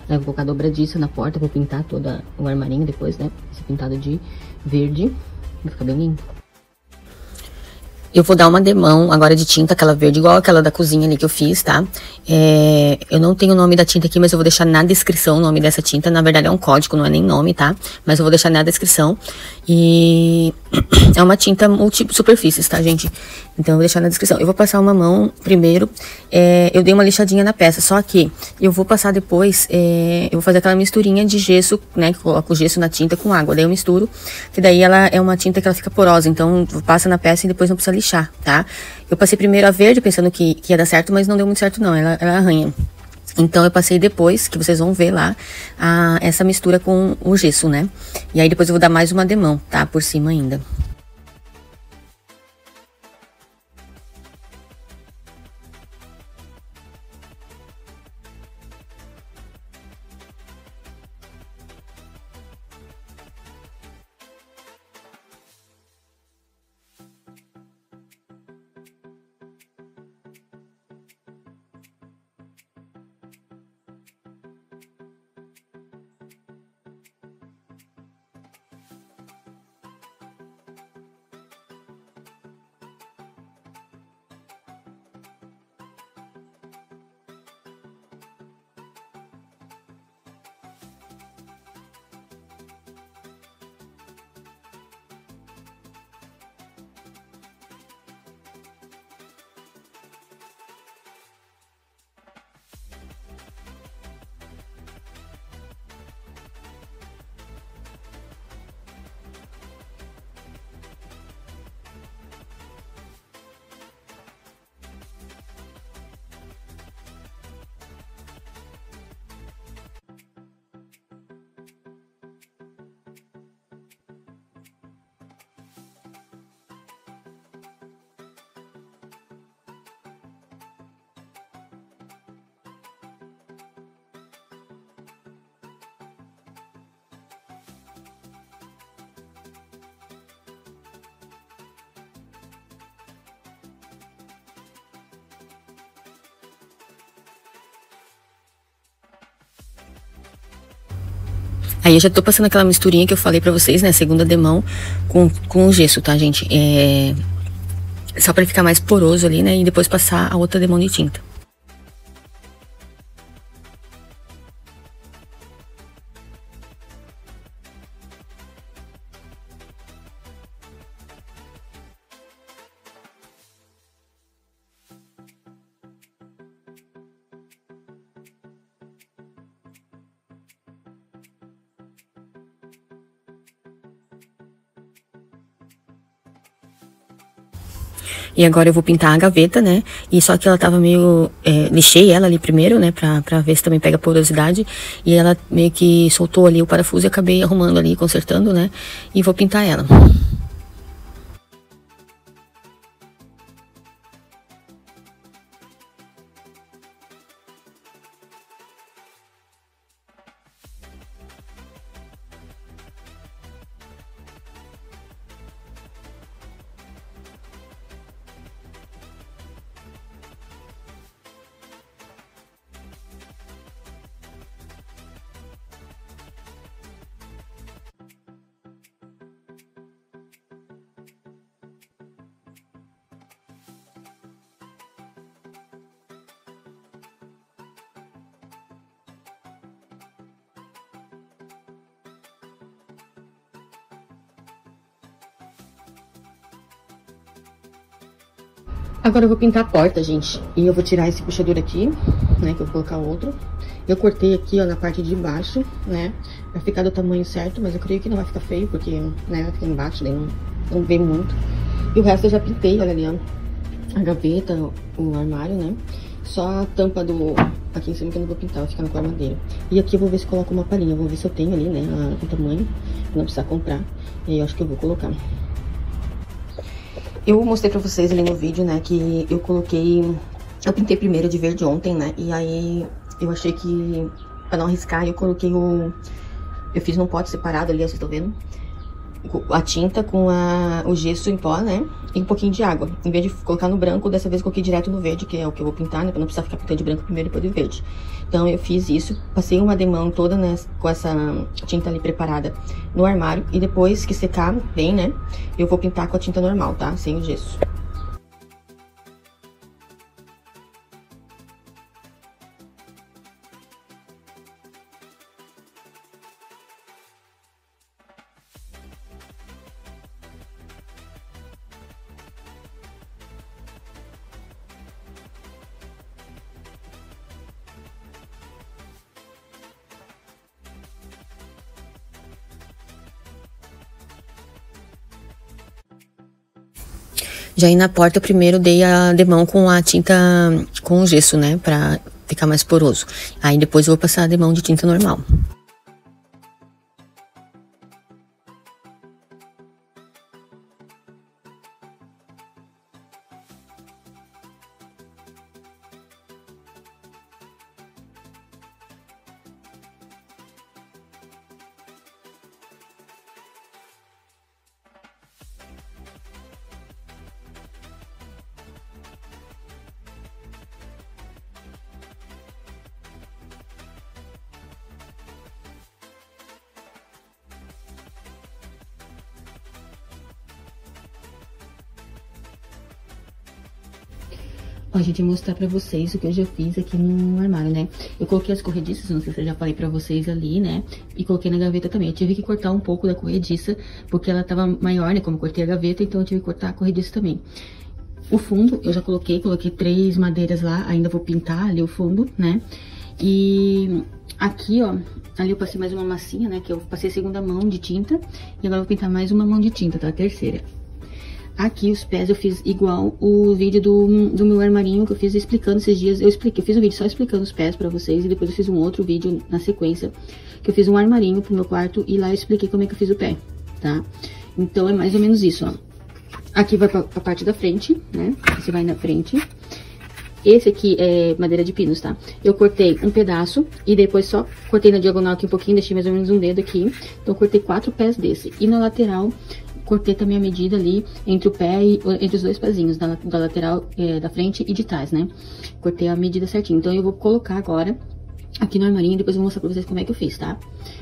Aí eu vou colocar dobradiça na porta, vou pintar todo o armarinho depois, né, esse pintado de verde. Vai ficar bem lindo. Eu vou dar uma demão agora de tinta, aquela verde, igual aquela da cozinha ali que eu fiz, tá? Eu não tenho o nome da tinta aqui, mas eu vou deixar na descrição o nome dessa tinta. Na verdade é um código, não é nem nome, tá? Mas eu vou deixar na descrição. E é uma tinta multi-superfícies, tá, gente? Então eu vou deixar na descrição. Eu vou passar uma mão primeiro. Eu dei uma lixadinha na peça, só que eu vou passar depois, eu vou fazer aquela misturinha de gesso, né? Que coloco o gesso na tinta com água. Daí eu misturo, que daí ela é uma tinta que ela fica porosa. Então passa na peça e depois não precisa lixar, tá? Eu passei primeiro a verde, pensando que ia dar certo, mas não deu muito certo não, ela arranha. Então, eu passei depois, que vocês vão ver lá, essa mistura com o gesso, né? E aí, depois eu vou dar mais uma demão, tá? Por cima ainda. Aí eu já tô passando aquela misturinha que eu falei pra vocês, né? Segunda demão com o gesso, tá, gente? Só pra ficar mais poroso ali, né? E depois passar a outra demão de tinta. E agora eu vou pintar a gaveta, né? E só que ela tava meio... lixei ela ali primeiro, né? Pra ver se também pega porosidade. E ela meio que soltou ali o parafuso e acabei arrumando ali, consertando, né? E vou pintar ela. Agora eu vou pintar a porta, gente. E eu vou tirar esse puxador aqui, né? Que eu vou colocar outro. Eu cortei aqui, ó, na parte de baixo, né? Pra ficar do tamanho certo, mas eu creio que não vai ficar feio, porque, né, vai ficar embaixo, daí não vê muito. E o resto eu já pintei, olha ali, ó. A gaveta, o armário, né? Só a tampa aqui em cima que eu não vou pintar, vai ficar na cor madeira. E aqui eu vou ver se coloco uma palhinha. Eu vou ver se eu tenho ali, né? O tamanho, pra não precisar comprar. E aí eu acho que eu vou colocar. Eu mostrei pra vocês ali no vídeo, né, que eu pintei primeiro de verde ontem, né, e aí eu achei que, pra não riscar, eu coloquei eu fiz num pote separado ali, ó, vocês estão vendo? A tinta com o gesso em pó, né, e um pouquinho de água. Em vez de colocar no branco, dessa vez eu coloquei direto no verde, que é o que eu vou pintar, né, pra não precisar ficar pintando de branco primeiro e depois de verde. Então eu fiz isso, passei uma demão toda, né, com essa tinta ali preparada no armário. E depois que secar bem, né, eu vou pintar com a tinta normal, tá, sem o gesso. Já aí na porta, eu primeiro dei a demão com a tinta, com o gesso, né? ficar mais poroso. Aí depois eu vou passar de mão de tinta normal. Ó, gente, vou mostrar pra vocês o que eu já fiz aqui no armário, né? Eu coloquei as corrediças, não sei se eu já falei pra vocês ali, né? E coloquei na gaveta também. Eu tive que cortar um pouco da corrediça, porque ela tava maior, né? Como eu cortei a gaveta, então eu tive que cortar a corrediça também. O fundo, eu já coloquei 3 madeiras lá, ainda vou pintar ali o fundo, né? E aqui, ó, ali eu passei mais uma massinha, né? Que eu passei a segunda mão de tinta, e agora eu vou pintar mais uma mão de tinta, tá? A terceira. Aqui os pés eu fiz igual o vídeo do meu armarinho que eu fiz explicando esses dias. Eu fiz um vídeo só explicando os pés pra vocês e depois eu fiz um outro vídeo na sequência que eu fiz um armarinho pro meu quarto e lá eu expliquei como é que eu fiz o pé, tá? Então é mais ou menos isso, ó. Aqui vai pra parte da frente, né? Você vai na frente. Esse aqui é madeira de pinos, tá? Eu cortei um pedaço e depois só cortei na diagonal aqui um pouquinho, deixei mais ou menos um dedo aqui. Então eu cortei 4 pés desse. E na lateral cortei também a medida ali entre o pé e entre os 2 pezinhos, da lateral, da frente e de trás, né? Cortei a medida certinho. Então eu vou colocar agora aqui no armarinho e depois eu vou mostrar pra vocês como é que eu fiz, tá?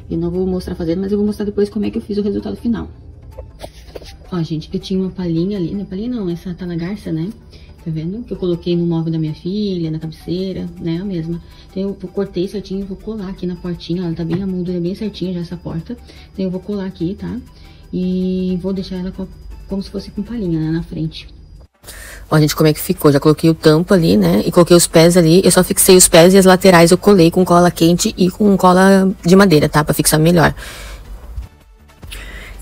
Eu não vou mostrar fazendo, mas eu vou mostrar depois como é que eu fiz o resultado final. Ó, gente, eu tinha uma palhinha ali, não é palhinha não, essa tá na garça, né? Tá vendo? Que eu coloquei no móvel da minha filha, na cabeceira, né? A mesma. Então eu cortei certinho e vou colar aqui na portinha, ela tá bem, a moldura é bem certinha já essa porta. Então eu vou colar aqui, tá? E vou deixar ela como se fosse com palhinha, né, na frente. Ó, gente, como é que ficou? Já coloquei o tampo ali, né? E coloquei os pés ali. Eu só fixei os pés e as laterais eu colei com cola quente e com cola de madeira, tá? Pra fixar melhor.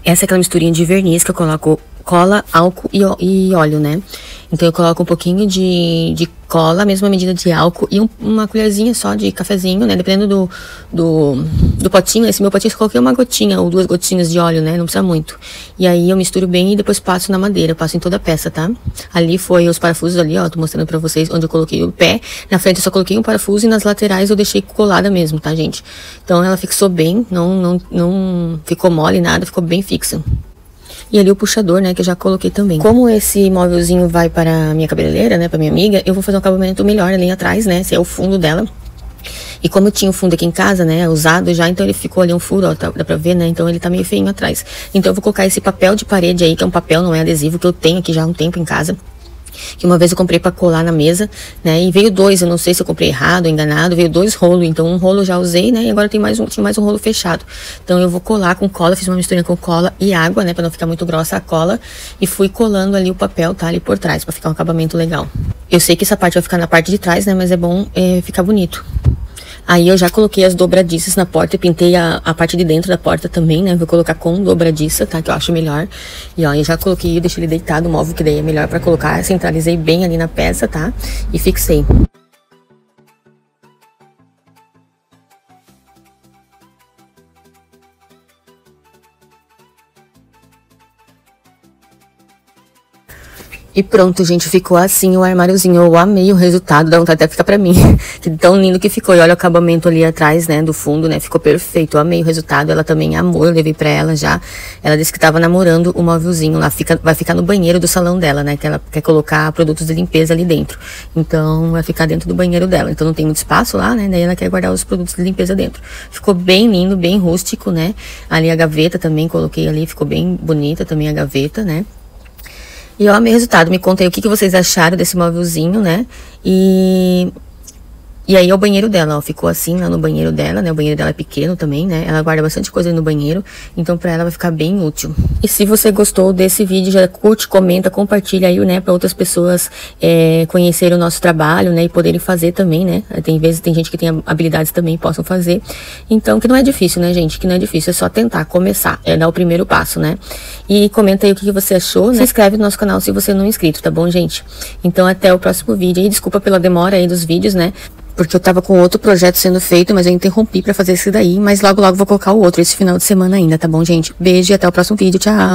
Essa é aquela misturinha de verniz que eu coloco cola, álcool e óleo, né? Então eu coloco um pouquinho de cola, a mesma medida de álcool e uma colherzinha só de cafezinho, né? Dependendo do potinho. Esse meu potinho eu coloquei uma gotinha ou 2 gotinhas de óleo, né? Não precisa muito. E aí eu misturo bem e depois passo na madeira, passo em toda a peça, tá? Ali foi os parafusos ali, ó, tô mostrando pra vocês onde eu coloquei o pé. Na frente eu só coloquei um parafuso e nas laterais eu deixei colada mesmo, tá, gente? Então ela fixou bem, não ficou mole nada, ficou bem fixa. E ali o puxador, né, que eu já coloquei também. Como esse móvelzinho vai para a minha cabeleireira, né, para minha amiga, eu vou fazer um acabamento melhor ali atrás, né, esse é o fundo dela. E como eu tinha o fundo aqui em casa, né, usado já, então ele ficou ali um furo, ó, dá pra ver, né, então ele tá meio feinho atrás. Então eu vou colocar esse papel de parede aí, que é um papel, não é adesivo, que eu tenho aqui já há um tempo em casa. Que uma vez eu comprei pra colar na mesa, né, e veio 2, eu não sei se eu comprei errado ou enganado, veio 2 rolos, então um rolo eu já usei, né, e agora tinha mais um rolo fechado. Então eu vou colar com cola, fiz uma misturinha com cola e água, né, pra não ficar muito grossa a cola, e fui colando ali o papel, tá, ali por trás, pra ficar um acabamento legal. Eu sei que essa parte vai ficar na parte de trás, né, mas é bom ficar bonito. Aí eu já coloquei as dobradiças na porta e pintei a parte de dentro da porta também, né? Vou colocar com dobradiça, tá? Que eu acho melhor. E ó, eu já coloquei, deixei ele deitado, o móvel que daí é melhor pra colocar. Centralizei bem ali na peça, tá? E fixei. E pronto, gente, ficou assim o armáriozinho. Eu amei o resultado, dá vontade até de ficar pra mim. Que tão lindo que ficou. E olha o acabamento ali atrás, né, do fundo, né, ficou perfeito. Eu amei o resultado, ela também amou, eu levei pra ela já. Ela disse que tava namorando o móvelzinho lá, vai ficar no banheiro do salão dela, né, que ela quer colocar produtos de limpeza ali dentro. Então, vai ficar dentro do banheiro dela. Então, não tem muito espaço lá, né, daí ela quer guardar os produtos de limpeza dentro. Ficou bem lindo, bem rústico, né. Ali a gaveta também, coloquei ali, ficou bem bonita também a gaveta, né. E eu amei o resultado, me contem o que vocês acharam desse móvelzinho, né? E aí é o banheiro dela, ó, ficou assim lá no banheiro dela, né? O banheiro dela é pequeno também, né? Ela guarda bastante coisa no banheiro, então pra ela vai ficar bem útil. E se você gostou desse vídeo, já curte, comenta, compartilha aí, né? Pra outras pessoas conhecerem o nosso trabalho, né? E poderem fazer também, né? Tem gente que tem habilidades também, possam fazer. Então, que não é difícil, né, gente? Que não é difícil, é só tentar, começar, dar o primeiro passo, né? E comenta aí o que você achou, né? Se inscreve no nosso canal se você não é inscrito, tá bom, gente? Então, até o próximo vídeo. E desculpa pela demora aí dos vídeos, né? porque eu tava com outro projeto sendo feito, mas eu interrompi pra fazer esse daí, mas logo vou colocar o outro esse final de semana ainda, tá bom, gente? Beijo e até o próximo vídeo, tchau!